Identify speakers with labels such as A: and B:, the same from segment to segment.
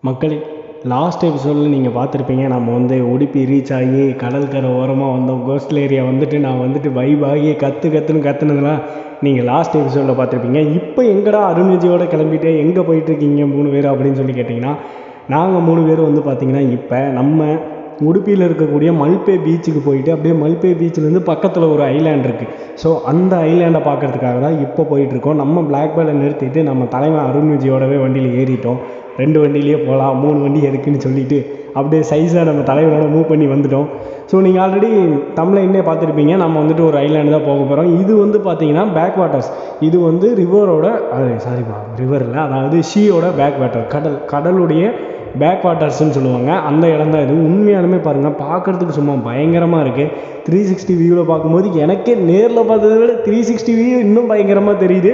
A: மக்களே, லாஸ்ட் எபிசோடில் நீங்கள் பார்த்துருப்பீங்க. நம்ம வந்து உடுப்பி ரீச் ஆகி கடற்கரை ஓரமாக வந்தோம். கோஸ்டல் ஏரியா நான் வைப் ஆகி கற்றுனதுலாம் நீங்கள் லாஸ்ட் எபிசோடில் பார்த்துருப்பீங்க. இப்போ எங்கடா அருண் விஜயோட கிளம்பிட்டு எங்கே போயிட்டுருக்கீங்க 3 பேர் அப்படின்னு சொல்லி கேட்டிங்கன்னா, நாங்கள் 3 பேர் பார்த்திங்கன்னா இப்போ நம்ம உடுப்பியில் இருக்கக்கூடிய மல்பே பீச்சுக்கு போயிட்டு அப்படியே மல்பே பீச்சிலேருந்து பக்கத்தில் ஒரு ஐலாண்ட் இருக்குது. ஸோ அந்த ஐலாண்டை பார்க்குறதுக்காக தான் இப்போ போயிட்டுருக்கோம். நம்ம பிளாக் பேலை நிறுத்திட்டு நம்ம தலைவன் அருண் விஜயோடவே வண்டியில் ஏறிட்டோம். 2 வண்டியிலேயே போகலாம், 3 வண்டி எதுக்குன்னு சொல்லிவிட்டு அப்படியே சைஸாக நம்ம தலைவனோட மூவ் பண்ணி வந்துட்டோம். ஸோ நீங்கள் ஆல்ரெடி தமிழ்லேயே பார்த்துருப்பீங்க. நம்ம ஒரு ஐலாண்டு தான் போக போகிறோம். இது பார்த்திங்கன்னா பேக் வாட்டர்ஸ். இது ரிவரோட ரிவர் இல்லை, அதாவது ஷீயோட பேக் வாட்டர், கடலுடைய பேக் வாட்டர்ஸ்ன்னு சொல்லுவாங்க. அந்த இடம் தான் இது. உண்மையாலுமே பாருங்கள், பார்க்குறதுக்கு சும்மா பயங்கரமாக இருக்குது. 360 வியூவில் பார்க்கும்போது எனக்கே நேரில் பார்த்ததை விட 360 வியூ இன்னும் பயங்கரமாக தெரியுது.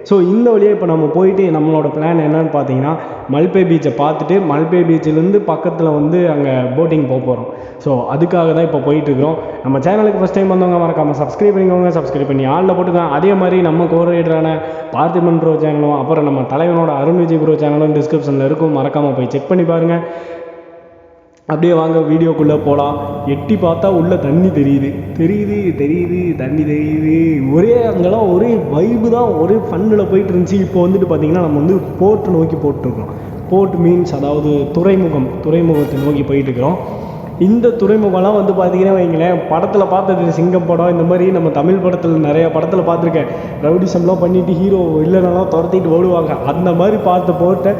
A: ஸோ இந்த வழியாக இப்போ நம்ம போயிட்டு நம்மளோட பிளான் என்னன்னு பார்த்தீங்கன்னா, மல்பே பீச்சை பார்த்துட்டு மல்பே பீச்சிலேருந்து பக்கத்தில் அங்கே போட்டிங் போக போகிறோம். ஸோ அதுக்காக தான் இப்போ போயிட்டுருக்கிறோம். நம்ம சேனலுக்கு ஃபஸ்ட் டைம் வந்தவங்க மறக்காமல் சப்ஸ்கிரைப் பண்ணிக்கோங்க. சப்ஸ்கிரைப் பண்ணி ஆளில் போட்டுக்கோங்க. அதே மாதிரி நம்ம கோஆர்டினேட்டரான பார்த்திபன் ப்ரோ சேனலும் அப்புறம் நம்ம தலைவனோட அருண் விஜய் ப்ரோ சேனலும் டிஸ்கிரிப்ஷனில் இருக்கும். மறக்காமல் போய் செக் பண்ணி பாருங்கள். அப்படியே வாங்க வீடியோக்குள்ளே போகலாம். எட்டி பார்த்தா உள்ளே தண்ணி தெரியுது, தண்ணி தெரியுது. அங்கெல்லாம் ஒரே வைப்பு தான், ஒரே ஃபன்னில் போயிட்டு இருந்துச்சு. இப்போ பார்த்திங்கன்னா நம்ம போர்ட்டு நோக்கி போட்டுருக்கோம். போர்ட் மீன்ஸ் அதாவது துறைமுகத்தை நோக்கி போயிட்டுருக்கிறோம். இந்த துறைமுகம்லாம் பார்த்திங்கன்னா வைங்களேன், படத்தில் பார்த்தது சிங்கம் படம், இந்த மாதிரி நம்ம தமிழ் படத்தில் நிறையா படத்தில் பார்த்துருக்கேன். ரவுடிசம்லாம் பண்ணிவிட்டு ஹீரோ இல்லைனாலும் துரத்திட்டு ஓடுவாங்க. அந்த மாதிரி பார்த்த போர்ட்டை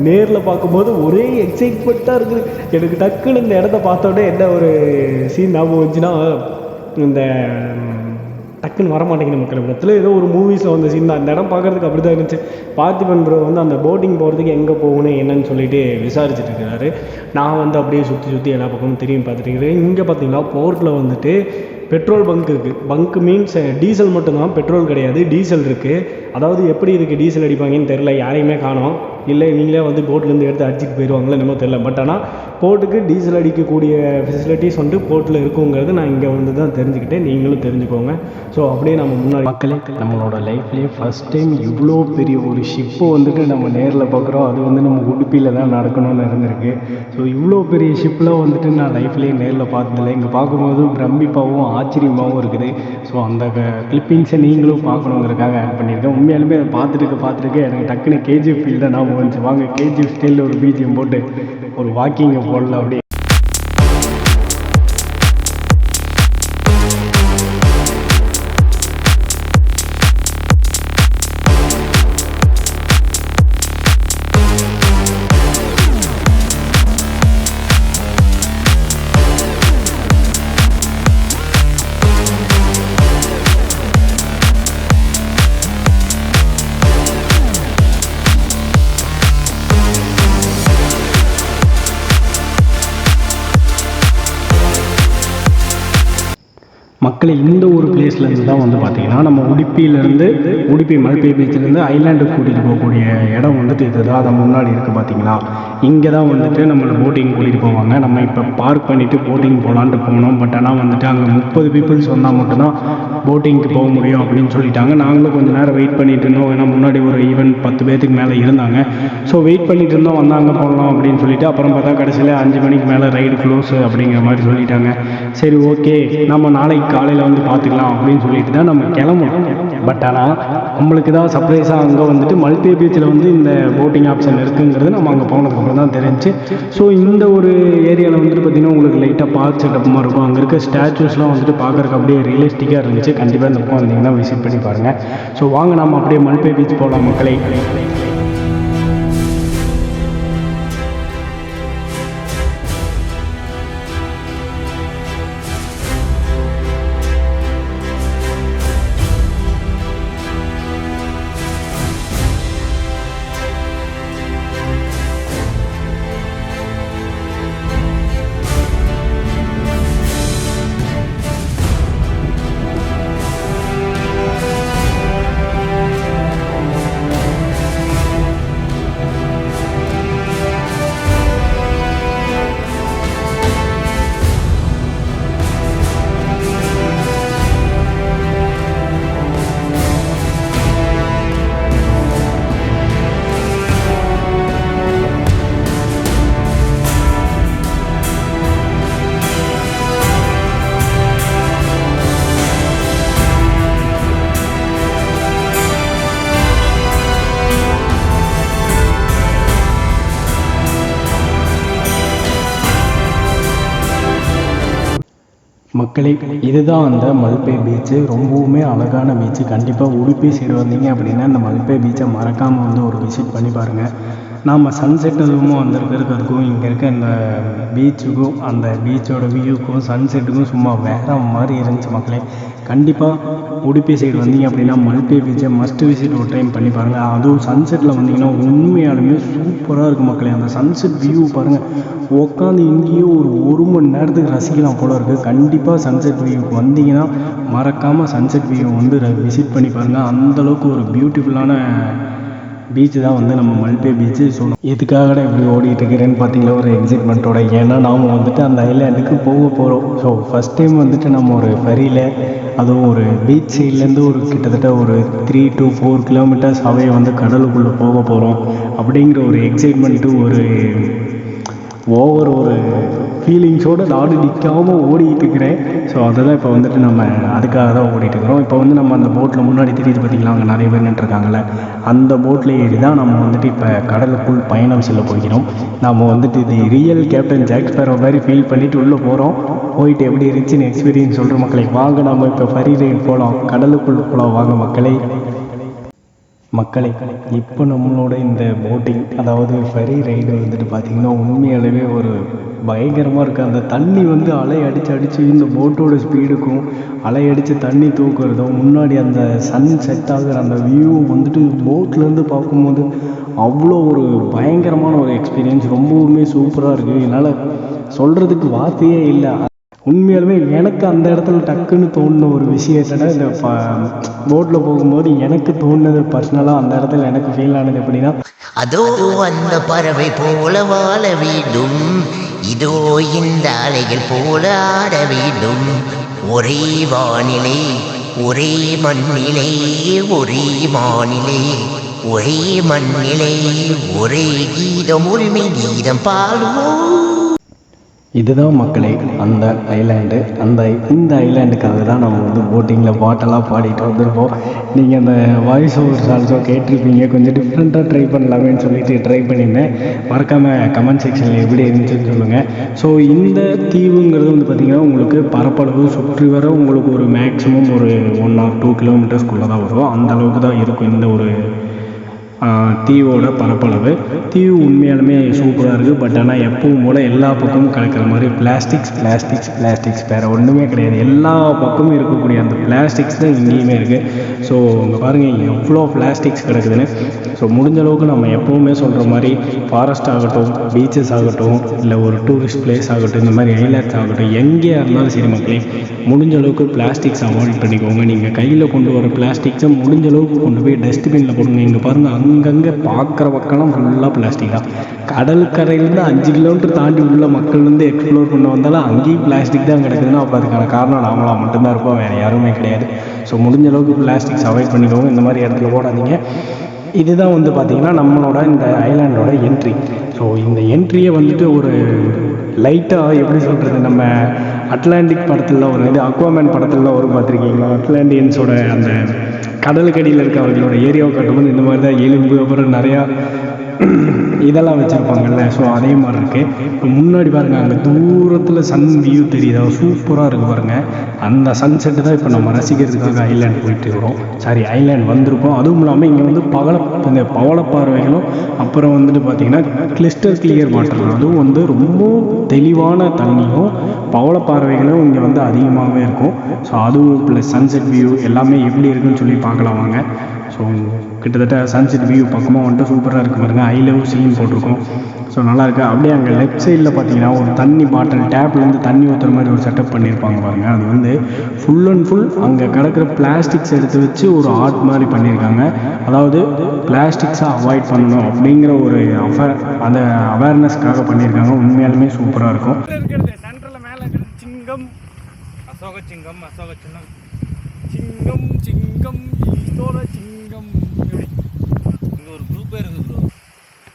A: நேரில் பார்க்கும்போது ஒரே எக்ஸைட்மெண்ட்டாக இருக்குது. எனக்கு டக்குன்னு இந்த இடத்த பார்த்தோன்னே என்ன ஒரு சீன் ஞாபகம் வந்துச்சுன்னா, இந்த டக்குன்னு வரமாட்டேங்குது மக்கள் இடத்துல ஏதோ ஒரு மூவிஸில் வந்த சீன் தான். அந்த இடம் பார்க்குறதுக்கு அப்படி தான் இருந்துச்சு. பார்த்திபன் ப்ரோ அந்த போட்டிங் போகிறதுக்கு எங்கே போகணும் என்னன்னு சொல்லிட்டு விசாரிச்சுட்டு இருக்கிறாரு. நான் அப்படியே சுற்றி எல்லா பக்கமும் திரும்பி பார்த்துட்டு இருக்கிறேன். இங்கே பார்த்தீங்கன்னா போர்ட்டில் பெட்ரோல் பங்க் இருக்குது. பங்க் மீன்ஸ் டீசல் மட்டும்தான், பெட்ரோல் கிடையாது. டீசல் இருக்குது. அதாவது எப்படி இதுக்கு டீசல் அடிப்பாங்கன்னு தெரில, யாரையுமே காணோம். இல்லை நீங்களே போட்லேருந்து எடுத்து அடிச்சுட்டு போயிடுவாங்களோ என்னமோ தெரில. பட் ஆனால் போட்டுக்கு டீசல் அடிக்கக்கூடிய ஃபெசிலிட்டிஸ் போட்டில் இருக்குங்கிறது நான் இங்கே தான் தெரிஞ்சுக்கிட்டேன். நீங்களும் தெரிஞ்சுக்கோங்க. ஸோ அப்படியே நம்ம முன்னாடி மக்களே, நம்மளோட லைஃப்லேயே ஃபஸ்ட் டைம் இவ்வளோ பெரிய ஒரு ஷிப்பை நம்ம நேரில் பார்க்குறோம். அது நம்ம உடுப்பியில் தான் நடக்கணும்னு இருந்திருக்கு. ஸோ இவ்வளோ பெரிய ஷிப்பில் நான் லைஃப்லேயே நேரில் பார்த்ததில்லை. இங்கே பார்க்கும்போது பிரமிப்பாகவும் ஆச்சரியமாகவும் இருக்குது. ஸோ அந்த கிளிப்பிங்ஸை நீங்களும் பார்க்கணுங்கிறதுக்காக ஆட் பண்ணியிருக்கேன். உண்மையாலுமே அதை பார்த்துட்டு எனக்கு டக்குன்னு கேஜிஎஃப் ஃபீல் தான் ஞாபகம் வந்துச்சு. வாங்க கேஜிஎஃப் ஸ்டைலில் ஒரு பிஜிஎம் போட்டு ஒரு வாக்கிங்கை போடல அப்படியே. மக்களே, இந்த ஒரு பிளேஸ்லேருந்து தான் பார்த்திங்கன்னா நம்ம உடுப்பி மல்பே பீச்சிலேருந்து ஐலாண்டுக்கு கூட்டிகிட்டு போகக்கூடிய இடம் இதுதான். அதை முன்னாடி இருக்குது பார்த்தீங்களா. இங்கே தான் நம்மளை போட்டிங் கூட்டிகிட்டு போவாங்க. நம்ம இப்போ பார்க் பண்ணிவிட்டு போட்டிங் போகலான்ட்டு போனோம். பட் ஆனால் அங்கே 30 பீப்புள்ஸ் வந்தால் மட்டும்தான் போட்டிங்க்கு போக முடியும் அப்படின்னு சொல்லிட்டாங்க. நாங்களும் கொஞ்சம் நேரம் வெயிட் பண்ணிட்டு இருந்தோம். ஏன்னா முன்னாடி ஒரு ஈவெண்ட் 10 பேர்த்துக்கு மேலே இருந்தாங்க. ஸோ வெயிட் பண்ணிட்டு இருந்தோம். வந்தாங்க போகலாம் அப்படின்னு சொல்லிட்டு அப்புறம் பார்த்தா கடைசியில் 5 மணிக்கு மேலே ரைடு க்ளோஸ் அப்படிங்கிற மாதிரி சொல்லிட்டாங்க. சரி ஓகே, நம்ம நாளைக்கு காலையில் பார்த்துக்கலாம் அப்படின்னு சொல்லிட்டு தான் நம்ம கிளம்பணும். பட் ஆனால் நம்மளுக்கு தான் சர்ப்ரைஸாக அங்கே மல்பே பீச்சில் இந்த போட்டிங் ஆப்ஷன் இருக்குங்கிறது நம்ம அங்கே போனதுக்கப்புறம் தான் தெரிஞ்சு. ஸோ இந்த ஒரு ஏரியாவில் பார்த்திங்கன்னா உங்களுக்கு லைட்டாக பார்க் செட்டப்புமாக இருக்கும். அங்கே இருக்க ஸ்டாச்சூஸ்லாம் பார்க்குறதுக்கு அப்படியே ரியலிஸ்டிக்காக இருந்துச்சு. கண்டிப்பாக இந்த பக்கம் வந்தீங்கன்னா விசிட் பண்ணி பாருங்கள். ஸோ வாங்க நம்ம அப்படியே மல்பே பீச் போகலாம் மக்களை. மக்களே, இதுதான் அந்த மல்பே பீச்சு. ரொம்பவுமே அழகான பீச்சு. கண்டிப்பாக உடுப்பி சைடு வந்தீங்க அப்படின்னா இந்த மல்பே பீச்சை மறக்காமல் வந்து ஒரு விசிட் பண்ணி பாருங்கள். நாம் சன்செட் எதுவும் வந்திருக்கிறதுக்கும் இங்கே இருக்க இந்த பீச்சுக்கும் அந்த பீச்சோட வியூக்கும் சன்செட்டுக்கும் சும்மா வேறு மாதிரி இருந்துச்சு மக்களே. கண்டிப்பாக உடுப்பி சைடு வந்தீங்க அப்படின்னா மல்பே பீச்சை மஸ்ட் விசிட் ஒரு டைம் பண்ணி பாருங்கள். அதுவும் சன்செட்டில் வந்தீங்கன்னா உண்மையாலுமே சூப்பராக இருக்கும் மக்களே. அந்த சன்செட் வியூ பாருங்கள், உட்காந்து இங்கேயே ஒரு மணி நேரத்துக்கு ரசிக்கலாம் போல இருக்குது. கண்டிப்பாக சன்செட் வியூக்கு வந்தீங்கன்னா மறக்காமல் சன்செட் வியூ வந்து விசிட் பண்ணி பாருங்கள். அந்தளவுக்கு ஒரு பியூட்டிஃபுல்லான பீச்சு தான் வந்து நம்ம மல்பே பீச்சு. ஸோ எதுக்காக இப்படி ஓடிட்டு இருக்கிறேன்னு பார்த்தீங்களா, ஒரு எக்ஸைட்மெண்ட்டோட. ஏன்னா நாம் வந்துட்டு அந்த ஐலாண்டுக்கு போக போகிறோம். ஸோ ஃபஸ்ட் டைம் வந்துட்டு நம்ம ஒரு ஃபெரியில், அதுவும் ஒரு பீச் சைட்லேருந்து ஒரு கிட்டத்தட்ட ஒரு 3 to 4 கிலோமீட்டர்ஸ் அவே வந்து கடலுக்குள்ளே போக போகிறோம் அப்படிங்கிற ஒரு எக்ஸைட்மெண்ட்டு, ஒரு ஃபீலிங்ஸோடு நாடு நிற்காமல் ஓடிக்கிட்டு இருக்கிறேன். ஸோ அதெல்லாம் இப்போ வந்துட்டு நம்ம அதுக்காக தான் ஓடிட்டு இருக்கிறோம். இப்போ வந்து நம்ம அந்த போட்டில் முன்னாடி தெரியுது பார்த்திங்களா, அங்கே நிறைய பேர் நின்றுருக்காங்கல்ல, அந்த போட்டில் ஏறி தான் நம்ம வந்துட்டு இப்போ கடலுக்குள் பயணம் செல்ல போகிறோம். நம்ம வந்துட்டு இது ரியல் கேப்டன் ஜாக் ஸ்பேரோ மாதிரி ஃபீல் பண்ணிவிட்டு உள்ளே போகிறோம். போயிட்டு எப்படி இருந்துச்சுன்னு எக்ஸ்பீரியன்ஸ் சொல்கிற மக்களை வாங்க நம்ம இப்போ ஃபெரி ரைட் போகலாம், கடலுக்குள் போகலாம் வாங்க மக்களே. இப்போ நம்மளோட இந்த போட்டிங், அதாவது ஃபெரி ரைடு வந்துட்டு பார்த்திங்கன்னா உண்மையாகவே ஒரு பயங்கரமாக இருக்குது. அந்த தண்ணி வந்து அலை அடித்து இந்த போட்டோட ஸ்பீடுக்கும் அலை அடித்து தண்ணி தூக்குறதும், முன்னாடி அந்த சன் செட் ஆகிற அந்த வியூ வந்துட்டு போட்லேருந்து பார்க்கும்போது அவ்வளோ ஒரு பயங்கரமான ஒரு எக்ஸ்பீரியன்ஸ். ரொம்பவுமே சூப்பராக இருக்குது. என்னால் சொல்கிறதுக்கு வார்த்தையே இல்லை. உண்மையாலுமே எனக்கு அந்த இடத்துல டக்குன்னு தோணுன ஒரு விஷயம் என்னன்னா, இந்த போட்டில் போகும்போது எனக்கு தோணுனது பர்சனலாக அந்த இடத்துல எனக்கு ஃபீல் ஆனது எப்படின்னா,
B: அதோ அந்த பறவை போல வாழ வேண்டும், இதோ இந்த அலைகள் போல ஆட வேண்டும், ஒரே வானிலை ஒரே மண்ணிலே, ஒரே வானிலை ஒரே மண்ணிலே, ஒரே கீதம் உரிமை கீதம் பாடுவோம்.
A: இதுதான் மக்களே அந்த ஐலாண்டு. இந்த ஐலாண்டுக்காக தான் நம்ம வந்து போட்டிங்கில் பாட்டெல்லாம் பாடிட்டு வந்திருப்போம். நீங்கள் அந்த வாய்ஸ் ஓவர் ஆல்சோ கேட்டிருப்பீங்க. கொஞ்சம் டிஃப்ரெண்ட்டாக ட்ரை பண்ணலாமேன்னு சொல்லிட்டு ட்ரை பண்ணியிருந்தேன். மறக்காமல் கமெண்ட் செக்ஷனில் எப்படி இருந்துச்சுன்னு சொல்லுங்கள். ஸோ இந்த தீவுங்கிறது வந்து பார்த்திங்கன்னா உங்களுக்கு பரப்பளவு சுற்றி வர உங்களுக்கு ஒரு மேக்ஸிமம் ஒரு 1 or 2 கிலோமீட்டர்ஸ்குள்ளே தான் வரும். அந்தளவுக்கு தான் இருக்கும் இந்த ஒரு தீவோட பரப்பளவு. தீவு உண்மையாலுமே சூப்பராக இருக்குது. பட் ஆனால் எப்பவும் போல் எல்லா பக்கமும் கிடக்கிற மாதிரி பிளாஸ்டிக்ஸ் வேறு ஒன்றுமே கிடையாது. எல்லா பக்கமும் இருக்கக்கூடிய அந்த பிளாஸ்டிக்ஸ் தான் இங்கேயுமே இருக்குது. ஸோ இங்கே பாருங்கள் எவ்வளோ பிளாஸ்டிக்ஸ் கிடக்குதுன்னு. ஸோ முடிஞ்ச அளவுக்கு நம்ம எப்போவுமே சொல்கிற மாதிரி ஃபாரஸ்ட் ஆகட்டும், பீச்சஸ் ஆகட்டும், இல்லை ஒரு டூரிஸ்ட் பிளேஸ் ஆகட்டும், இந்த மாதிரி ஐலாண்ட்ஸ் ஆகட்டும், எங்கேயா இருந்தாலும் சரி மக்களே, முடிஞ்ச அளவுக்கு பிளாஸ்டிக்ஸ் அவாய்ட் பண்ணிக்கோங்க. நீங்கள் கையில் கொண்டு வர பிளாஸ்டிக்ஸை முடிஞ்ச அளவுக்கு கொண்டு போய் டஸ்ட்பினில் போடுங்க. இங்கே பாருங்கள், அங்கங்கே பார்க்குற பக்கம்லாம் ஃபுல்லாக பிளாஸ்டிக் தான். கடற்கரையிலேருந்து 5 கிலோமீட்டர் தாண்டி உள்ள மக்கள் வந்து எக்ஸ்ப்ளோர் பண்ண வந்தாலும் அங்கேயும் பிளாஸ்டிக் தான் கிடக்குதுன்னா அப்போ அதுக்கான காரணம் நாமளாக மட்டும்தான் இருப்போம், வேறு யாருமே கிடையாது. ஸோ முடிஞ்ச அளவுக்கு பிளாஸ்டிக்ஸ் அவாய்ட் பண்ணிக்கோங்க. இந்த மாதிரி இடத்துல போடாதீங்க. இதுதான் வந்து பார்த்திங்கன்னா நம்மளோட இந்த ஐலாண்டோட என்ட்ரி. ஸோ இந்த என்ட்ரியை வந்துட்டு ஒரு லைட்டாக எப்படி சொல்கிறது, நம்ம அட்லாண்டிக் படத்தில் ஒரு அக்வாமேன் படத்தில் ஒரு பார்த்துருக்கீங்களா, அட்லாண்டியன்ஸோட அந்த கடலுக்கடியில் இருக்க அவர்களோட ஏரியாவை கட்டும்போது இந்த மாதிரி தான் எலும்பு அப்புறம் நிறையா இதெல்லாம் வச்சுருப்பாங்கல்ல. ஸோ அதே மாதிரி இருக்குது. இப்போ முன்னாடி பாருங்கள், அங்கே தூரத்தில் சன் வியூ தெரியுதா, சூப்பராக இருக்குது பாருங்கள். அந்த சன்செட்டு தான் இப்போ நம்ம ரசிக்கிறதுக்காக ஐலாண்ட் போயிட்டு இருக்கிறோம். ஐலாண்ட் வந்திருக்கோம். அதுவும் இல்லாமல் இங்கே வந்து இந்த பவளப்பாறைகளும் அப்புறம் வந்துட்டு பார்த்திங்கன்னா கிறிஸ்டல் கிளியர் வாட்டர், அதுவும் வந்து ரொம்ப தெளிவான தண்ணியும் பவளப்பாறைகளும் இங்கே வந்து அதிகமாகவே இருக்கும். ஸோ அதுவும் ப்ளஸ் சன்செட் வியூ எல்லாமே எப்படி இருக்குன்னு சொல்லி பார்க்கலாம் வாங்க. ஸோ கிட்டத்தட்ட சன்செட் வியூ பக்கமாக வந்துட்டு சூப்பராக இருக்குது பாருங்கள். ஐ லவ் சீன் போட்டிருக்கோம். ஸோ நல்லாயிருக்கு. அப்படியே அங்கே லெஃப்ட் சைடில் பார்த்தீங்கன்னா ஒரு தண்ணி பாட்டில் டேப்லேருந்து தண்ணி ஊற்றுற மாதிரி ஒரு செட்டப் பண்ணியிருப்பாங்க பாருங்கள். அது வந்து ஃபுல் அண்ட் ஃபுல் அங்கே கிடக்கிற பிளாஸ்டிக்ஸ் எடுத்து வச்சு ஒரு ஆர்ட் மாதிரி பண்ணியிருக்காங்க. அதாவது பிளாஸ்டிக்ஸை அவாய்ட் பண்ணணும் அப்படிங்கிற ஒரு அந்த அவேர்னஸ்க்காக பண்ணியிருக்காங்க. உண்மையாலுமே சூப்பராக இருக்கும். சென்டரில் மேலே இருக்கிறது சிங்கம், அசோக சிங்கம், ஈஸ்டோட சிங்கம்.
C: இங்கே ஒரு குரூப்பே இருக்குது ப்ரோ.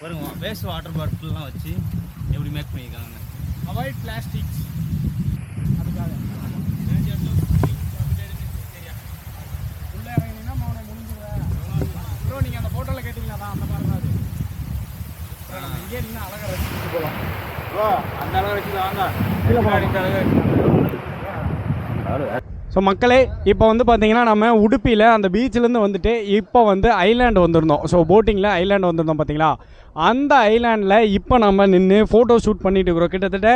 C: பாருங்க, வேஸ்ட் வாட்டர் பாட்டில்லாம் வச்சு எப்படி மேக் பண்ணியிருக்காங்க.
A: அவாய்ட் பிளாஸ்டிக்ஸ், அதுக்காக உள்ளே இறங்கினீங்கன்னா அவனை முடிஞ்சுவேன் ப்ரோ. நீங்கள் அந்த ஃபோட்டோவில் கேட்டிங்களா தான் அந்த மாதிரி தான் அது. இங்கே நின்று அழகாக வச்சுட்டு போகலாம் ப்ரோ. அந்த அளவு வச்சுக்கலாம் வாங்க. இல்லை அழகாக ஸோ மக்களே இப்போ வந்து பார்த்தீங்கன்னா நம்ம உடுப்பியில் அந்த பீச்சிலேருந்து வந்துட்டு இப்போ வந்து ஐலாண்டு வந்திருந்தோம். ஸோ போட்டிங்கில் ஐலாண்டு வந்திருந்தோம் பார்த்தீங்களா, அந்த ஐலாண்டில் இப்போ நம்ம நின்று ஃபோட்டோ ஷூட் பண்ணிட்டு இருக்கிறோம். கிட்டத்தட்ட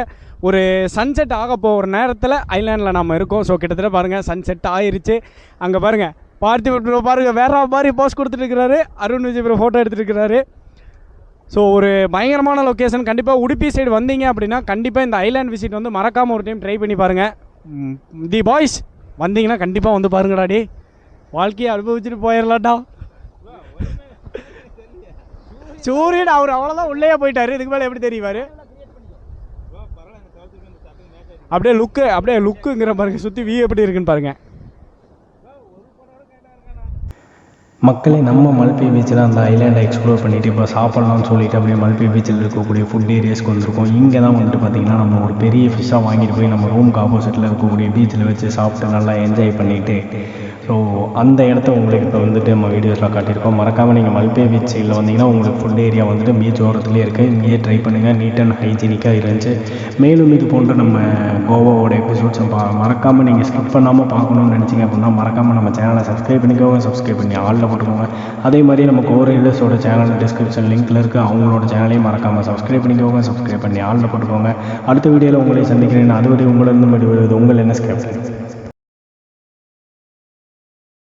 A: ஒரு சன்செட் ஆக போகிற நேரத்தில் ஐலாண்டில் நம்ம இருக்கோம். ஸோ கிட்டத்தட்ட பாருங்கள் சன்செட் ஆயிருச்சு. அங்கே பாருங்கள் பார்த்திபன் ப்ரோ பாருங்கள் வேற மாதிரி போஸ்ட் கொடுத்துட்டு இருக்கிறாரு. அருண் விஜய் ப்ரோ ஃபோட்டோ எடுத்துகிட்டு இருக்கிறாரு. ஸோ ஒரு பயங்கரமான லொக்கேஷன். கண்டிப்பாக உடுப்பி சைடு வந்தீங்க அப்படின்னா கண்டிப்பாக இந்த ஐலாண்ட் விசிட் வந்து மறக்காமல் ஒரு டைம் ட்ரை பண்ணி பாருங்கள். தி பாய்ஸ் வந்தீங்கன்னா கண்டிப்பாக வந்து பாருங்கடாடி, வாழ்க்கையை அனுபவிச்சுட்டு போயிடலாம்டா. சூரியன் அவர் அவ்வளோதான் உள்ளே போயிட்டாரு, இதுக்கு மேலே எப்படி தெரியுவார்? அப்படியே லுக்குங்கிற பாருங்க, சுற்றி வியூ எப்படி இருக்குன்னு பாருங்கள்.
D: மக்களே நம்ம மல்பே பீச்சில் அந்த ஐலாண்டை எக்ஸ்ப்ளோர் பண்ணிவிட்டு இப்போ சாப்பிட்லாம்னு சொல்லிட்டு அப்படியே மல்பே பீச்சில் இருக்கக்கூடிய ஃபுட் ஏரியாஸ்க்கு வந்திருக்கோம். இங்கே தான் வந்துட்டு பார்த்திங்கன்னா நம்ம ஒரு பெரிய ஃபிஷ்ஷாக வாங்கிட்டு போய் நம்ம ரூமுக்கு ஆப்போசிட்டில் இருக்கக்கூடிய பீச்சில் வச்சு சாப்பிட்டு நல்லா என்ஜாய் பண்ணிவிட்டு, ஸோ அந்த இடத்த உங்களுக்கு இப்போ வந்துட்டு நம்ம வீடியோஸில் காட்டியிருக்கோம். மறக்காமல் நீங்கள் மல்பே பீச்சில் வந்தீங்கன்னா உங்களுக்கு ஃபுட் ஏரியா வந்துட்டு பீச் ஓரத்துலேயே இருக்குது. இங்கேயே ட்ரை பண்ணுங்கள், நீட் அண்ட் ஹைஜீனிக்காக இருந்துச்சு. மேலும் இது போன்ற நம்ம கோவாவோட எபிசோட்ஸை மறக்காமல் நீங்கள் ஸ்கிப் பண்ணாமல் பார்க்கணுன்னு நினச்சிங்க அப்படின்னா மறக்காமல் நம்ம சேனலை சப்ஸ்கிரைப் பண்ணிக்கோங்க. சப்ஸ்கிரைப் பண்ணி ஆளில் போட்டுக்கோங்க. அதே மாதிரி நம்ம கோரேலர்ஸோட சேனல் டிஸ்கிரிப்ஷன் லிங்க்கில் இருக்குது, அவங்களோட சேனலையும் மறக்காமல் சப்ஸ்கிரைப் பண்ணிக்கோங்க. சப்ஸ்கிரைப் பண்ணி ஆளில் போட்டுக்கோங்க. அடுத்த வீடியோவில் உங்களை சந்திக்கிறேன். அதுவரை உங்களிடம் விடுவது உங்கள் NS கேப்டன்.